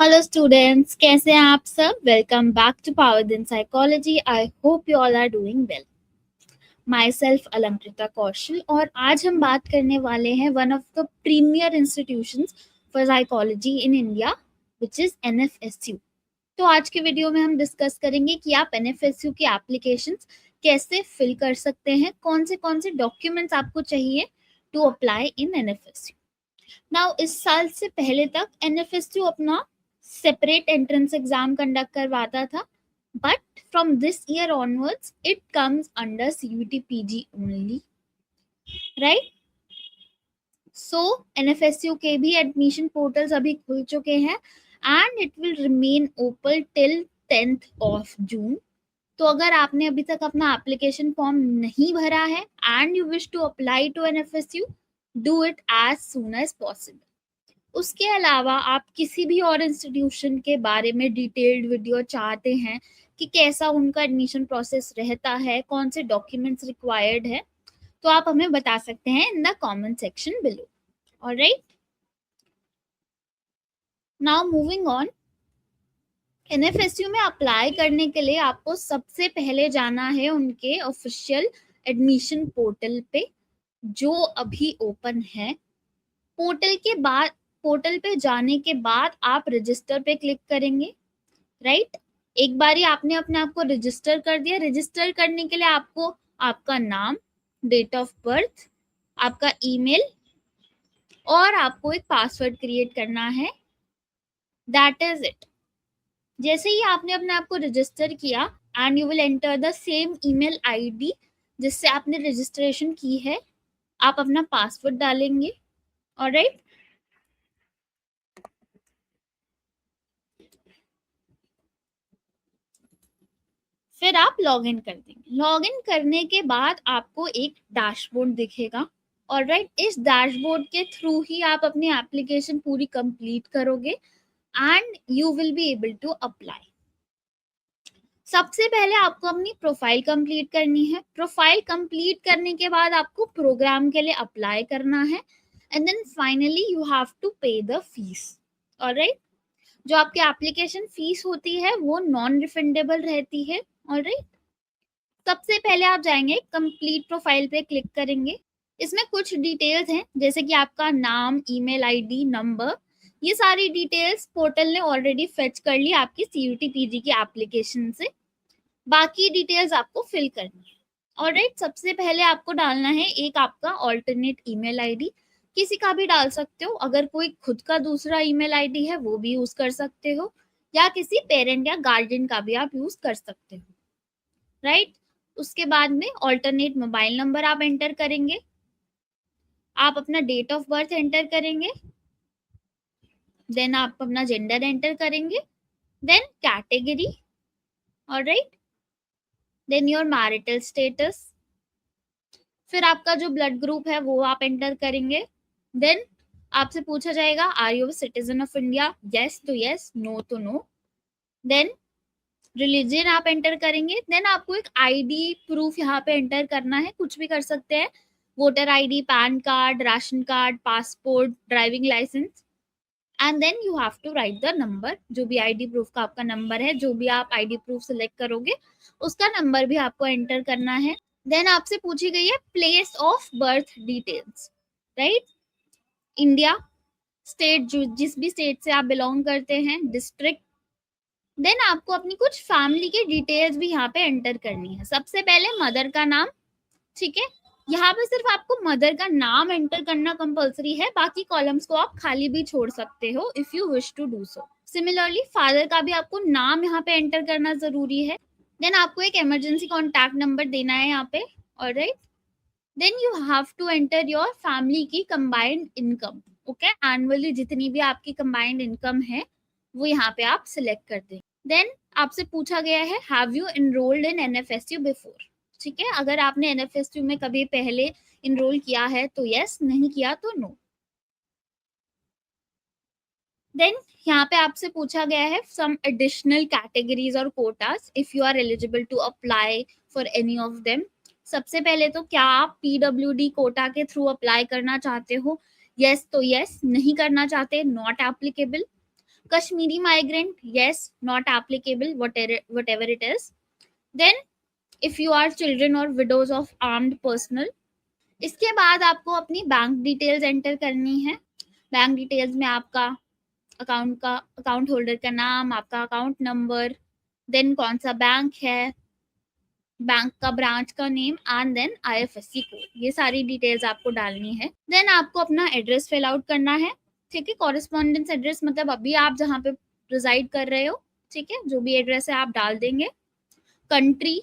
Hello students, कैसे हैं आप सब। Welcome back to powered in psychology. I hope you all are doing well. Myself Alankrita Kaushal, और आज हम बात करने वाले हैं one of the premier institutions for psychology in India, which is NFSU. तो आज के वीडियो में हम डिस्कस करेंगे कि आप एनएफएसयू की एप्लीकेशंस कैसे फिल कर सकते हैं, कौन से डॉक्यूमेंट्स आपको चाहिए to apply in NFSU. Now इस साल से पहले तक एनएफएसयू अपना सेपरेट एंट्रेंस एग्जाम कंडक्ट करवाता था, but from this year onwards it comes under CUT PG only, right. So NFSU के भी एडमिशन पोर्टल्स अभी खुल चुके हैं and it will remain open till 10th of June। तो अगर आपने अभी तक अपना एप्लीकेशन फॉर्म नहीं भरा है and you wish to apply to NFSU, do it as soon as possible. उसके अलावा आप किसी भी और इंस्टीट्यूशन के बारे में डिटेल्ड वीडियो चाहते हैं कि कैसा उनका एडमिशन प्रोसेस रहता है, कौन से डॉक्यूमेंट्स रिक्वायर्ड है, तो आप हमें बता सकते हैं in the comment section below. Alright, now moving on. NFSU में अप्लाई करने के लिए आपको सबसे पहले जाना है उनके ऑफिशियल एडमिशन पोर्टल पे, जो अभी ओपन है। पोर्टल पे जाने के बाद आप रजिस्टर पे क्लिक करेंगे, राइट। एक बारी आपने अपने आप को रजिस्टर कर दिया। रजिस्टर करने के लिए आपको आपका नाम, डेट ऑफ बर्थ, आपका ईमेल और आपको एक पासवर्ड क्रिएट करना है। That is it. जैसे ही आपने अपने आप को रजिस्टर किया and you will enter the same email ID जिससे आपने रजिस्ट्रेशन की है, आप अपना पासवर्ड डालेंगे। ऑलराइट, फिर आप लॉग इन कर देंगे। लॉग इन करने के बाद आपको एक डैशबोर्ड दिखेगा। ऑलराइट, इस डैशबोर्ड के थ्रू ही आप अपनी एप्लीकेशन पूरी कंप्लीट करोगे and you will be able to apply. सबसे पहले आपको अपनी प्रोफाइल कंप्लीट करनी है। प्रोफाइल कंप्लीट करने के बाद आपको प्रोग्राम के लिए अप्लाई करना है and then finally you have to pay the fees. Alright, जो आपकी एप्लीकेशन फीस होती है वो नॉन रिफंडेबल रहती है। ऑलराइट, सबसे पहले आप जाएंगे कंप्लीट प्रोफाइल पे क्लिक करेंगे। इसमें कुछ डिटेल्स हैं जैसे कि आपका नाम, ईमेल आईडी, नंबर। ये सारी डिटेल्स पोर्टल ने ऑलरेडी फेच कर ली आपकी सीयूटी पीजी की एप्लीकेशन से। बाकी डिटेल्स आपको फिल करनी है। ऑलराइट, सबसे पहले आपको डालना है एक आपका ऑल्टरनेट ईमेल आईडी। किसी का भी डाल सकते हो। अगर कोई खुद का दूसरा ईमेल आईडी है वो भी यूज कर सकते हो, या किसी पेरेंट या गार्जियन का भी आप यूज कर सकते हो, राइट। उसके बाद में ऑल्टरनेट मोबाइल नंबर आप एंटर करेंगे। आप अपना डेट ऑफ बर्थ एंटर करेंगे। देन आप अपना जेंडर एंटर करेंगे। Then category. Alright, then your marital status. फिर आपका जो ब्लड ग्रुप है वो आप एंटर करेंगे। देन आपसे पूछा जाएगा are you citizen of India, yes तो येस, नो तो नो। देन रिलीजन आप एंटर करेंगे। देन आपको एक आईडी प्रूफ यहाँ पे एंटर करना है, कुछ भी कर सकते हैं। Voter ID, pan card, ration card, passport, driving licence. And then you have to write the number. जो भी आईडी प्रूफ का आपका नंबर है, जो भी आप आईडी प्रूफ सिलेक्ट करोगे उसका नंबर भी आपको एंटर करना है। देन आपसे पूछी गई है place of birth details, right. India, state, जिस भी स्टेट से आप बिलोंग करते हैं, डिस्ट्रिक्ट। देन आपको अपनी कुछ फैमिली की डिटेल्स भी यहाँ पे एंटर करनी है। सबसे पहले मदर का नाम, ठीक है। यहाँ पे सिर्फ आपको मदर का नाम एंटर करना कंपलसरी है, बाकी कॉलम्स को आप खाली भी छोड़ सकते हो if you wish to do so. Similarly father का भी आपको नाम यहाँ पे एंटर करना जरूरी है। देन आपको एक इमरजेंसी कॉन्टैक्ट नंबर देना है यहाँ पे। Alright, then you have to enter your family की कंबाइंड इनकम। ओके, एनुअली जितनी भी आपकी कंबाइंड इनकम है वो यहाँ पे आप सिलेक्ट कर दें। देन आपसे पूछा गया है have you enrolled in NFSU before, ठीक है। अगर आपने एनएफएसयू में कभी पहले इनरोल किया है तो यस, नहीं किया तो नो। देन यहाँ पे आपसे पूछा गया है सम एडिशनल कैटेगरीज और quotas if you are eligible to apply for any of them. सबसे पहले तो क्या आप पीडब्ल्यूडी कोटा के थ्रू अप्लाई करना चाहते हो, यस तो यस, नहीं करना चाहते not applicable. Kashmiri migrant, yes, not applicable, whatever it is. Then if you are children or widows of armed personnel. इसके बाद आपको अपनी बैंक डिटेल्स एंटर करनी है. बैंक डिटेल्स में आपका अकाउंट होल्डर का नाम, आपका अकाउंट नंबर, देन कौन सा बैंक है, बैंक का ब्रांच का name and then IFSC code, ये सारी डिटेल्स आपको डालनी है. देन आपको अपना एड्रेस फिल आउट करना है. ठीक है, कॉरेस्पॉन्डेंस एड्रेस मतलब अभी आप जहाँ पे रिजाइड कर रहे हो. ठीक है, जो भी एड्रेस है आप डाल देंगे. Country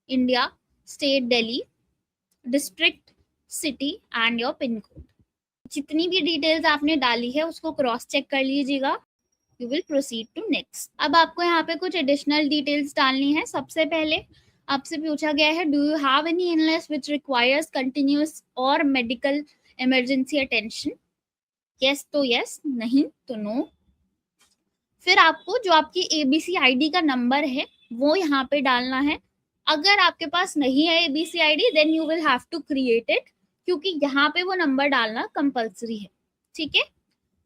India, state Delhi, district city and your pin code. जितनी भी डिटेल्स आपने डाली है उसको क्रॉस चेक कर लीजिएगा. You will proceed to next. अब आपको यहाँ पे कुछ एडिशनल डिटेल्स डालनी है. सबसे पहले आपसे पूछा गया है, do you have any illness which requires continuous और मेडिकल इमरजेंसी अटेंशन. यस तो यस, नहीं तो नो. फिर आपको जो आपकी ABC ID का नंबर है वो यहाँ पे डालना है. अगर आपके पास नहीं है ABC ID then you will have to create it, क्योंकि यहाँ पे वो नंबर डालना कंपल्सरी है. ठीक है.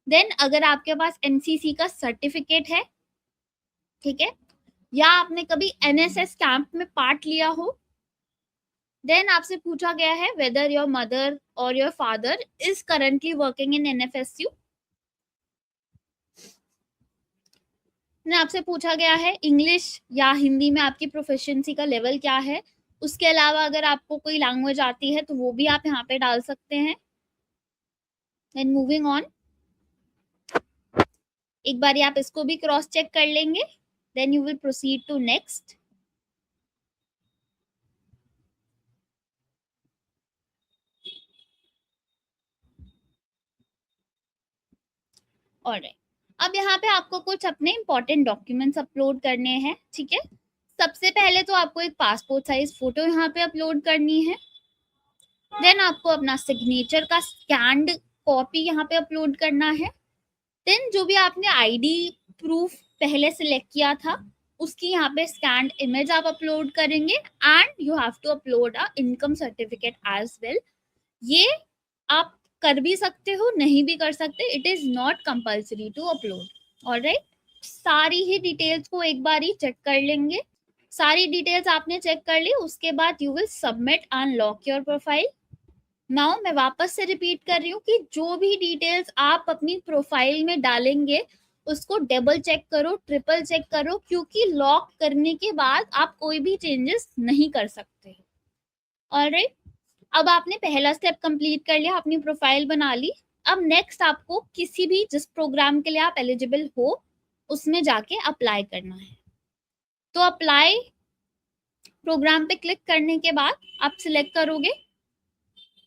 देन अगर आपके पास NCC का सर्टिफिकेट है, ठीक है, या आपने कभी NSS कैंप में पार्ट लिया हो, देन आपसे पूछा गया है वेदर योर मदर और your father is currently working in NFSU. आपसे पूछा गया है इंग्लिश या हिंदी में आपकी प्रोफिशिएंसी का लेवल क्या है. उसके अलावा अगर आपको कोई लैंग्वेज आती है तो वो भी आप यहाँ पे डाल सकते हैं. देन मूविंग ऑन, एक बार आप इसको भी क्रॉस चेक कर लेंगे. Then you will proceed to next. Alright, अब यहाँ पे आपको कुछ अपने इंपॉर्टेंट डॉक्यूमेंट्स अपलोड करने हैं. ठीक है, सबसे पहले तो आपको एक पासपोर्ट साइज फोटो यहाँ पे अपलोड करनी है. देन आपको अपना सिग्नेचर का स्कैन्ड कॉपी यहाँ पे अपलोड करना है. देन जो भी आपने ID प्रूफ पहले सिलेक्ट किया था उसकी यहाँ पे स्कैन्ड इमेज आप अपलोड करेंगे. And you have to upload a income certificate as well. ये आप कर भी सकते हो, नहीं भी कर सकते. It is not compulsory to upload. Alright, सारी ही डिटेल्स को एक बार ही चेक कर लेंगे. सारी डिटेल्स आपने चेक कर ली, उसके बाद you will submit and lock your profile. Now मैं वापस से रिपीट कर रही हूँ कि जो भी डिटेल्स आप अपनी प्रोफाइल में डालेंगे उसको डबल चेक करो, ट्रिपल चेक करो, क्योंकि लॉक करने के बाद आप कोई भी चेंजेस नहीं कर सकते. ऑलराइट, अब आपने पहला स्टेप कंप्लीट कर लिया, अपनी प्रोफाइल बना ली. अब नेक्स्ट आपको किसी भी जिस प्रोग्राम के लिए आप एलिजिबल हो उसमें जाके अप्लाई करना है. तो अप्लाई प्रोग्राम पे क्लिक करने के बाद आप सिलेक्ट करोगे.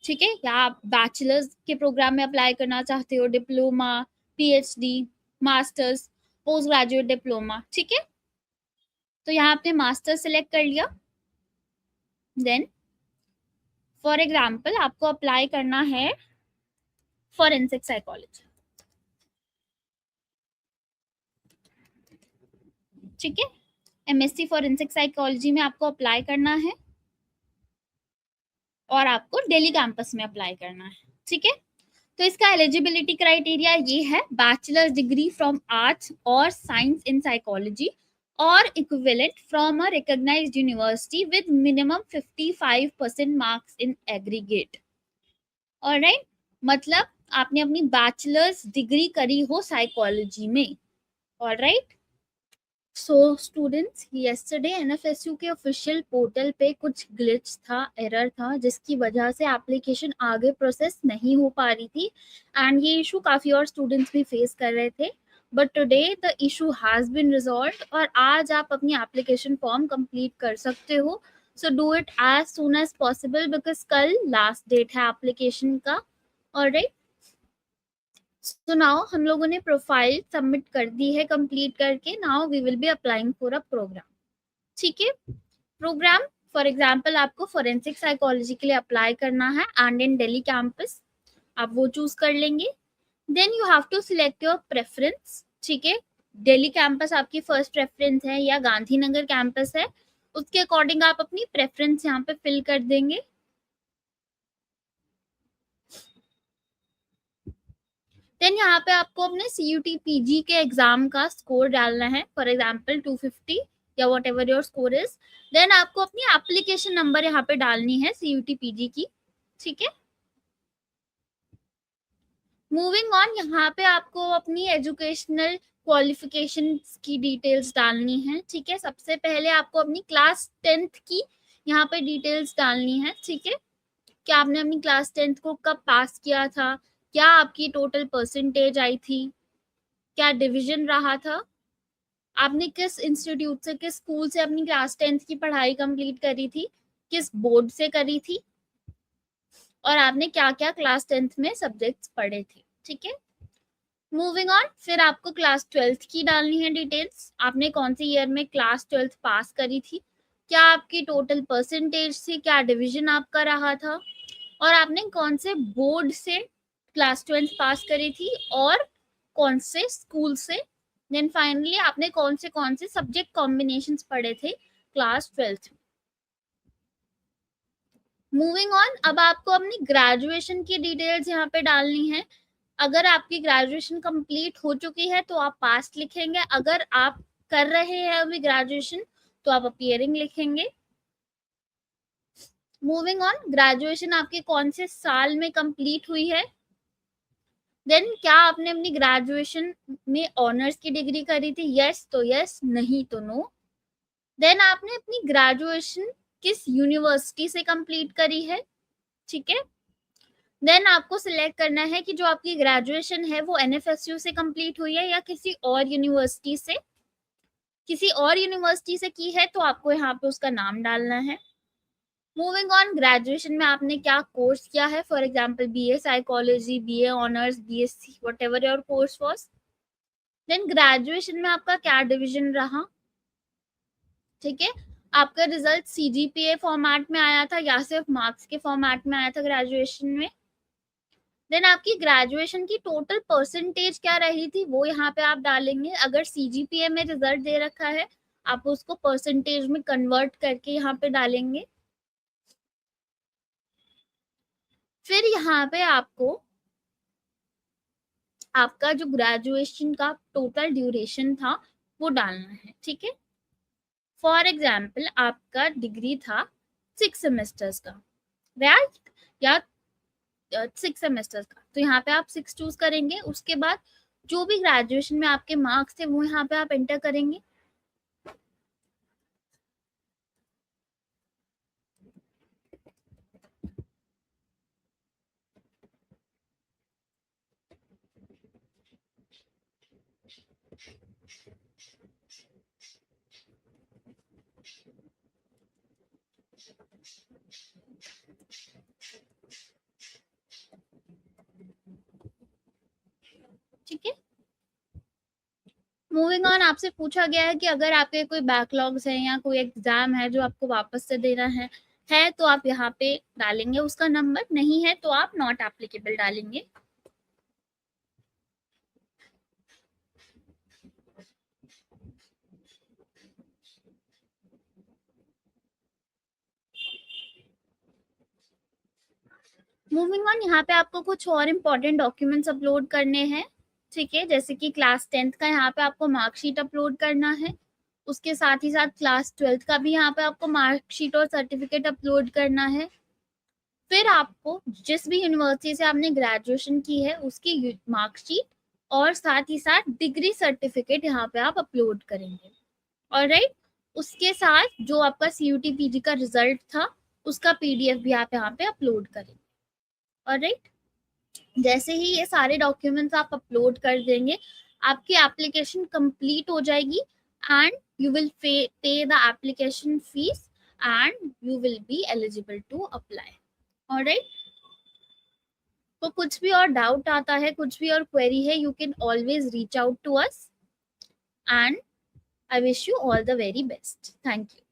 ठीक है, या आप बैचलर्स के प्रोग्राम में अप्लाई करना चाहते हो, diploma, PhD, masters, post graduate diploma. ठीक है, तो यहाँ आपने मास्टर सिलेक्ट कर लिया. देन फॉर एग्जाम्पल आपको अप्लाई करना है फॉरेंसिक साइकोलॉजी. ठीक है, MSc फॉरेंसिक साइकोलॉजी में आपको अप्लाई करना है और आपको दिल्ली कैंपस में अप्लाई करना है. ठीक है, तो इसका एलिजिबिलिटी क्राइटेरिया ये है, बैचलर्स डिग्री फ्रॉम आर्ट्स और साइंस इन साइकोलॉजी और equivalent from a recognised university with minimum 55% marks in aggregate. Alright, मतलब आपने अपनी बैचलर्स डिग्री करी हो साइकोलॉजी में. Alright, so students, yesterday NFSU के ऑफिशियल पोर्टल पे कुछ ग्लिच था, एरर था, जिसकी वजह से एप्लीकेशन आगे प्रोसेस नहीं हो पा रही थी. एंड ये इशू काफ़ी और स्टूडेंट्स भी फेस कर रहे थे. But today the issue has been resolved और आज आप अपनी एप्लीकेशन फॉर्म कंप्लीट कर सकते हो. So do it as soon as possible because कल लास्ट डेट है एप्लीकेशन का. ऑलराइट, सो नाउ हम लोगों ने प्रोफाइल सबमिट कर दी है कंप्लीट करके. Now we will be applying for a programme. ठीक है, प्रोग्राम फॉर एग्जांपल आपको फॉरेंसिक साइकोलॉजी के लिए अप्लाई करना है एंड इन दिल्ली कैंपस, आप वो चूज कर लेंगे. Then you have to select your preference. ठीक है, दिल्ली कैंपस आपकी फर्स्ट प्रेफरेंस है या गांधीनगर कैंपस है, उसके अकॉर्डिंग आप अपनी प्रेफरेंस यहाँ पे फिल कर देंगे. देन यहाँ पे आपको अपने CUT PG के एग्जाम का स्कोर डालना है, फॉर एग्जाम्पल 250 या whatever your score is. देन आपको अपनी एप्लीकेशन नंबर यहाँ पे डालनी है CUT PG की, ठीक है। मूविंग ऑन, यहाँ पे आपको अपनी एजुकेशनल क्वालिफिकेशंस की डिटेल्स डालनी है, ठीक है। सबसे पहले आपको अपनी क्लास 10th की यहाँ पे डिटेल्स डालनी है, ठीक है। क्या आपने अपनी क्लास 10th को कब पास किया था, क्या आपकी टोटल परसेंटेज आई थी, क्या डिवीजन रहा था, आपने किस इंस्टीट्यूट से, किस स्कूल से अपनी क्लास 10th की पढ़ाई कंप्लीट करी थी, किस बोर्ड से करी थी, और आपने क्या क्या क्लास 10th में सब्जेक्ट्स पढ़े थे, ठीक है। मूविंग ऑन, फिर आपको क्लास 12th की डालनी है डिटेल्स, आपने कौन से ईयर में क्लास 12th पास करी थी, क्या आपकी टोटल परसेंटेज थी, क्या डिवीजन आपका रहा था, और आपने कौन से बोर्ड से क्लास 12th पास करी थी और कौन से स्कूल से। देन फाइनली आपने कौन से सब्जेक्ट कॉम्बिनेशंस पढ़े थे क्लास 12th में। मूविंग ऑन, अब आपको अपनी ग्रेजुएशन की डिटेल्स यहाँ पे डालनी है। अगर आपकी ग्रेजुएशन कंप्लीट हो चुकी है तो आप पास लिखेंगे, अगर आप कर रहे हैं अभी ग्रेजुएशन तो आप अपीयरिंग लिखेंगे। मूविंग ऑन, ग्रेजुएशन आपकी कौन से साल में कंप्लीट हुई है। देन क्या आपने अपनी ग्रेजुएशन में ऑनर्स की डिग्री करी थी, यस तो यस, नहीं तो नो। देन आपने अपनी ग्रेजुएशन किस यूनिवर्सिटी से कंप्लीट करी है, ठीक है। देन आपको सिलेक्ट करना है कि जो आपकी ग्रेजुएशन है वो NFSU से कंप्लीट हुई है या किसी और यूनिवर्सिटी से। किसी और यूनिवर्सिटी से की है तो आपको यहाँ पे उसका नाम डालना है। मूविंग ऑन, ग्रेजुएशन में आपने क्या कोर्स किया है, for example BA psychology, BA honours, BSc, whatever your course was. देन ग्रेजुएशन में आपका क्या डिवीजन रहा, ठीक है। आपका रिजल्ट CGPA फॉर्मेट में आया था या सिर्फ मार्क्स के फॉर्मेट में आया था ग्रेजुएशन में। देन आपकी ग्रेजुएशन की टोटल परसेंटेज क्या रही थी वो यहाँ पे आप डालेंगे। अगर CGPA में रिजल्ट दे रखा है आप उसको परसेंटेज में कन्वर्ट करके यहाँ पे डालेंगे। फिर यहाँ पे आपको आपका जो ग्रेजुएशन का टोटल ड्यूरेशन था वो डालना है, ठीक है। फॉर एग्जाम्पल आपका डिग्री था 6 सेमेस्टर्स का, राइट, या 6 सेमेस्टर्स का, तो यहाँ पे आप 6 चूज करेंगे। उसके बाद जो भी ग्रेजुएशन में आपके मार्क्स थे वो यहाँ पे आप एंटर करेंगे। ठीक है। मूविंग ऑन, आपसे पूछा गया है कि अगर आपके कोई बैकलॉग्स हैं या कोई एग्जाम है जो आपको वापस से देना है तो आप यहाँ पे डालेंगे उसका नंबर, नहीं है तो आप नॉट एप्लीकेबल डालेंगे। मूविंग ऑन, यहाँ पे आपको कुछ और इम्पोर्टेंट डॉक्यूमेंट्स अपलोड करने हैं, ठीक है। जैसे कि क्लास 10th का यहाँ पे आपको मार्कशीट अपलोड करना है, उसके साथ ही साथ क्लास 12th का भी यहाँ पे आपको मार्कशीट और सर्टिफिकेट अपलोड करना है। फिर आपको जिस भी यूनिवर्सिटी से आपने ग्रेजुएशन की है उसकी मार्कशीट और साथ ही साथ डिग्री सर्टिफिकेट यहाँ पे आप अपलोड करेंगे, ऑलराइट। उसके साथ जो आपका CUT PG का रिजल्ट था उसका PDF भी आप यहाँ पे अपलोड करेंगे, ऑलराइट। जैसे ही ये सारे डॉक्यूमेंट्स आप अपलोड कर देंगे आपकी एप्लीकेशन कंप्लीट हो जाएगी and you will pay the application fees and you will be eligible to apply, alright. तो कुछ भी और डाउट आता है, कुछ भी और क्वेरी है, you can always reach out to us and I wish you all the very best. Thank you.